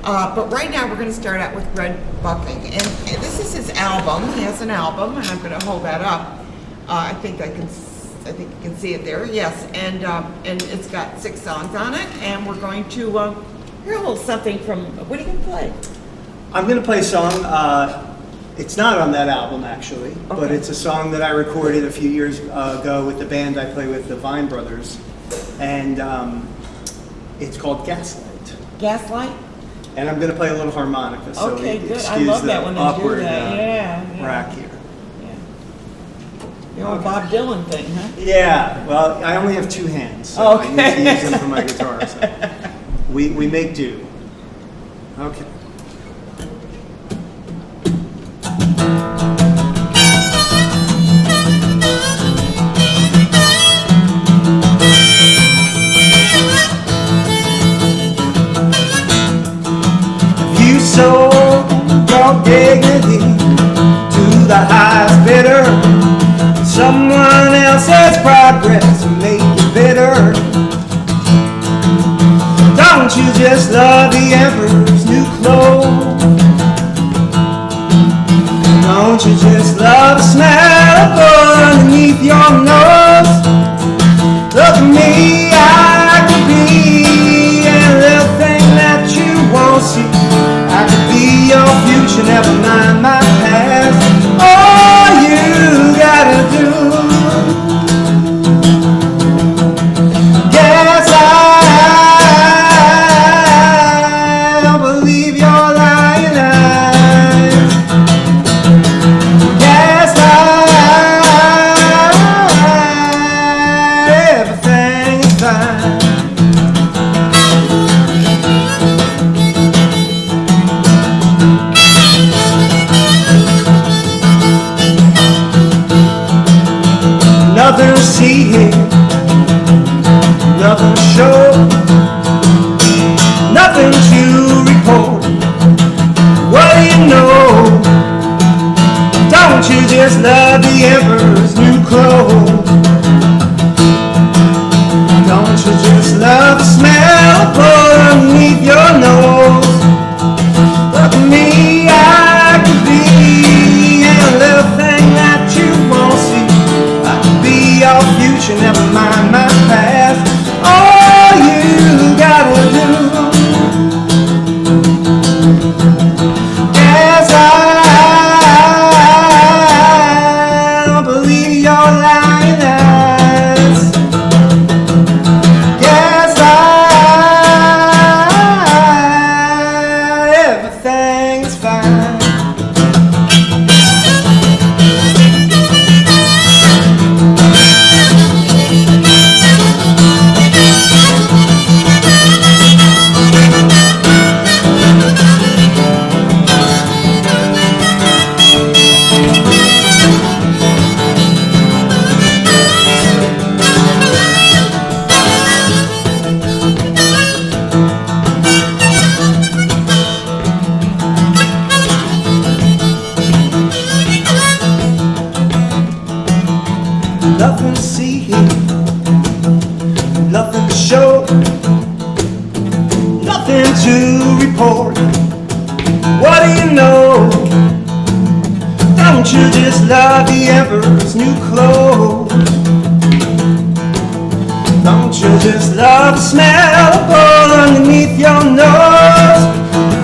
But right now we're going to start out with Red Bucking. And this is his album. He has an album, and I'm going to hold that up. I think you can see it there. Yes, and it's got 6 songs on it, and we're going to hear a little something from. What are you going to play? I'm going to play a song. It's not on that album actually, but it's a song that I recorded a few years ago with the band I play with, the Vine Brothers, and it's called Gaslight. Gaslight. And I'm going to play a little harmonica. So Okay, good. Excuse I love that the when they awkward, do that. Yeah. rack here. Yeah. The old Bob Dylan thing, huh? Yeah. Well, I only have 2 hands, so I need to use them for my guitar. So we make do. Okay. Sold your dignity to the highest bidder. Someone else's progress made you bitter. Don't you just love the emperor's new clothes? Don't you just love the smell of blood underneath your nose? Look at me, I could be any little thing that you won't see. I could be your future, never mind my past. All you gotta do, guess I believe your lying eyes. Guess everything is fine. Nothing to see here, nothing to show, nothing to report. What do you know? Don't you just love the emperor's new clothes? Don't you just love the smell of blood underneath your nose? Look at me, I could be any little thing that you won't see. Your future, never mind my past. All you gotta do, guess I believe your lying eyes. Guess everything's fine. Nothing to see here, nothing to show, nothing to report. What do you know? Don't you just love the emperor's new clothes? Don't you just love the smell of blood underneath your nose?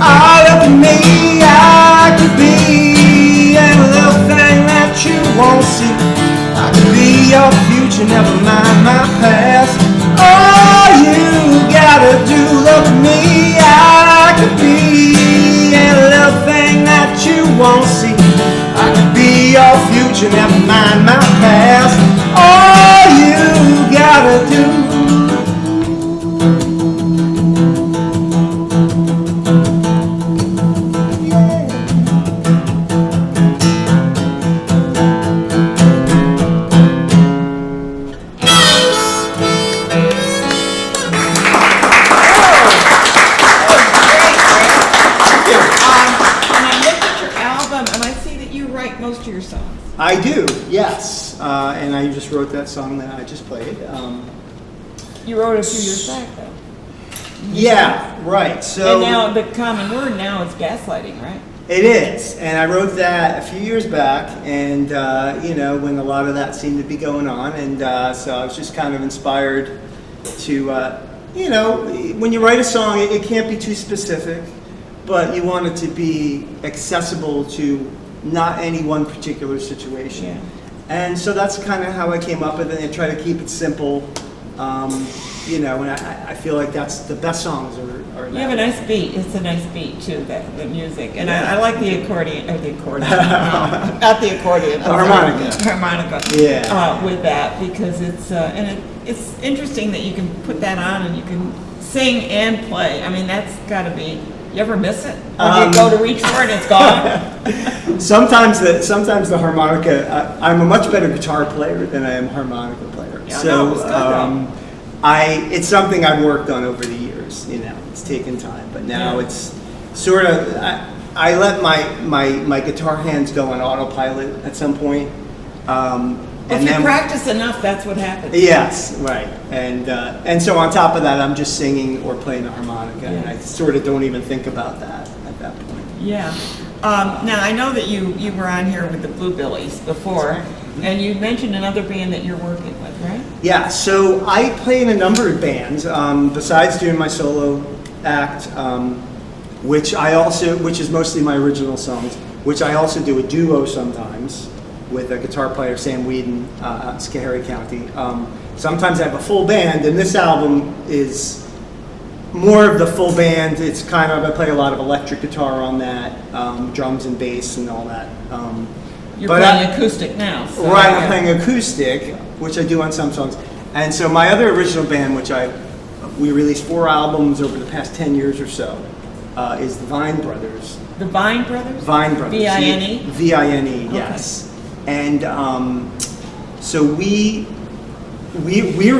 Oh, look at me, I could be any little thing that you won't see. I could be your future, never mind my past. All you gotta do, look at me, I could be any little thing that you won't see. I could be your future, never mind my past. All you gotta do. Most of your songs. I do, yes. And I just wrote that song that I just played. You wrote it a few years back, though. Yeah, right. So And now the common word now is gaslighting, right? it is, and I wrote that a few years back, and when a lot of that seemed to be going on, and so I was just kind of inspired to, when you write a song, it can't be too specific, but you want it to be accessible to not any one particular situation. Yeah. And so that's kind of how I came up with it, and try to keep it simple. And I feel like that's the best songs are You have a nice beat. It's a nice beat too, the music, and I like the accordion, not the accordion, The harmonica. harmonica. Yeah. With that, because it's interesting that you can put that on and you can sing and play. I mean, that's got to be. You ever miss it? Or do you go to reach for it and it's gone? Sometimes the harmonica. I'm a much better guitar player than I am harmonica player. Yeah, no, it's good, it's something I've worked on over the years. It's taken time, but now it's sort of. I let my guitar hands go on autopilot at some point. If you practice enough, that's what happens. Yes, right, and so on top of that, I'm just singing or playing the harmonica, and I sort of don't even think about that at that point. Yeah. Now I know that you were on here with the Bluebillies before, and you mentioned another band that you're working with, right? Yeah. So I play in a number of bands besides doing my solo act, which is mostly my original songs, which I also do a duo sometimes with a guitar player, Sam Whedon, out in Schoharie County. Sometimes I have a full band, and this album is more of the full band. It's kind of, I play a lot of electric guitar on that, drums and bass and all that. You're playing acoustic now. So Right, I'm playing acoustic, which I do on some songs. And so my other original band, we released 4 albums over the past 10 years or so, is the Vine Brothers. The Vine Brothers? Vine Brothers. V-I-N-E? V-I-N-E, yes. And so we're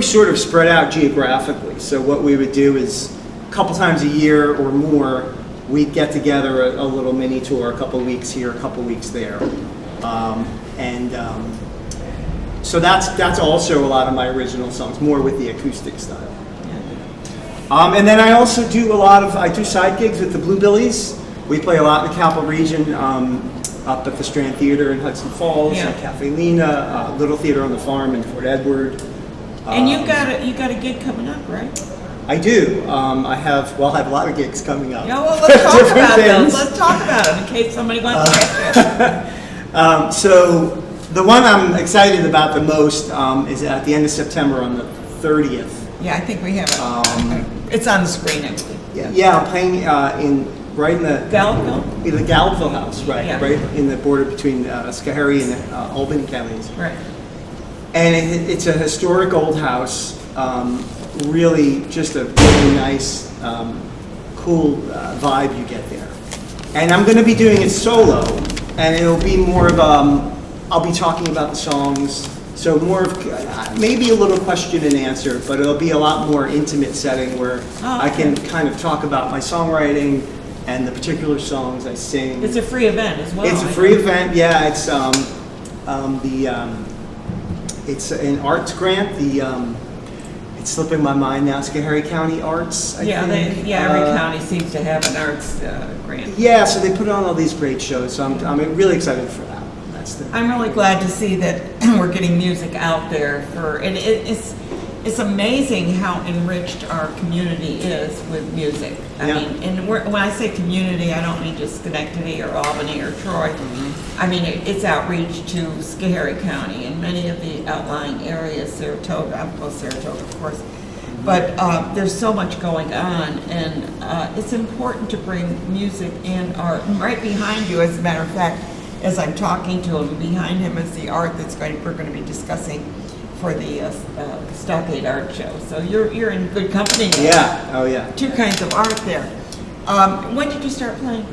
sort of spread out geographically. So what we would do is a couple times a year or more, we'd get together a little mini tour, a couple weeks here, a couple weeks there. So that's also a lot of my original songs, more with the acoustic style. And then I also do I do side gigs with the Bluebillies. We play a lot in the Capital Region, up at the Strand Theater in Hudson Falls, at Cafe Lena, Little Theater on the Farm in Fort Edward. And you got a gig coming up, right? I do. I have a lot of gigs coming up. Yeah, well, let's talk about those. Let's talk about them in case somebody wants to catch it. So the one I'm excited about the most is at the end of September on the 30th. Yeah, I think we have it. It's on the screen, I believe. Yeah, I'm playing right in the Gallup? in the Gallup House, right, Yeah. right in the border between Schoharie and Albany counties. Right. And it's a historic old house. Really, just a really nice, cool vibe you get there. And I'm going to be doing it solo, and it'll be more of I'll be talking about the songs. So more of maybe a little question and answer, but it'll be a lot more intimate setting where I can kind of talk about my songwriting and the particular songs I sing. It's a free event as well. It's a free event. Yeah, it's an arts grant. It's slipping my mind now. Schoharie County Arts. I think. Every county seems to have an arts grant. Yeah, so they put on all these great shows. So I'm really excited for that. I'm really glad to see that we're getting music out there and it's amazing how enriched our community is with music. I mean, and when I say community, I don't mean just Schenectady or Albany or Troy. I mean, it's outreach to Schoharie County and many of the outlying areas, Saratoga, of course. But there's so much going on, and it's important to bring music and art. And right behind you, as a matter of fact, as I'm talking to him, behind him is the art we're going to be discussing for the Stockade Art Show. So you're in good company now. Yeah. Oh yeah. 2 kinds of art there. When did you start playing?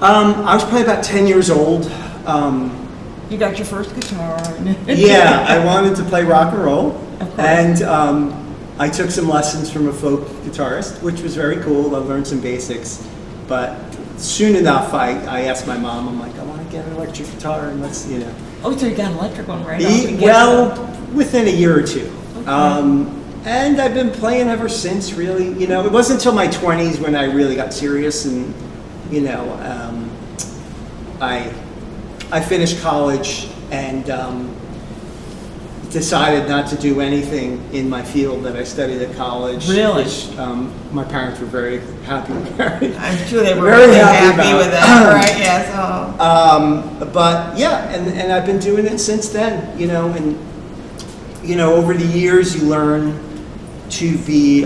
I was probably about 10 years old. You got your first guitar. Yeah, I wanted to play rock and roll, Of course. and I took some lessons from a folk guitarist, which was very cool. I learned some basics, but soon enough, I asked my mom. I'm like, I want to get an electric guitar, and let's. Oh, so you got an electric one right off the Well, within a year or two. Okay. And I've been playing ever since, really. You know, it wasn't until my 20s when I really got serious, and you know, I finished college and decided not to do anything in my field that I studied at college. Really? Which my parents were very happy with. I'm sure they were Very really happy happy about with it. that, right? Yes. But yeah, and I've been doing it since then, you know, and you know, over the years you learn to be,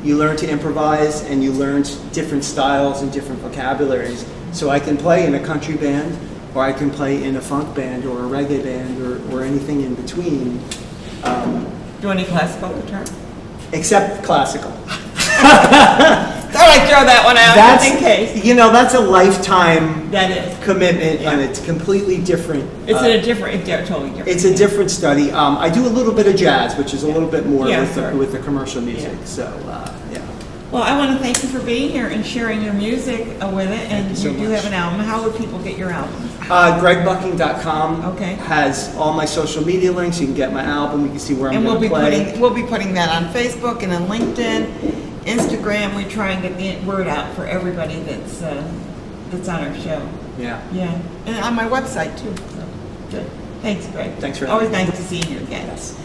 you learn to improvise, and you learn different styles and different vocabularies. So I can play in a country band, or I can play in a funk band, or a reggae band, or anything in between. Do any classical guitar? Except classical. Thought I'd throw that one out just in case. You know, that's a lifetime That is. commitment, Yeah. and it's completely different. It's totally different. It's a different study. I do a little bit of jazz, which is a little bit more Yeah, with, sorry. with the commercial music. Yeah. So, yeah. Well, I want to thank you for being here and sharing your music with it. And you so you do much. have an album. How would people get your album? GregBucking.com Okay. has all my social media links. You can get my album. You can see where I'm And going to play. we'll be putting that on Facebook and on LinkedIn, Instagram. We try and get the word out for everybody that's on our show. Yeah. Yeah, and on my website too. So good. Thanks, Greg. Thanks for Always having nice to see you again. Yes.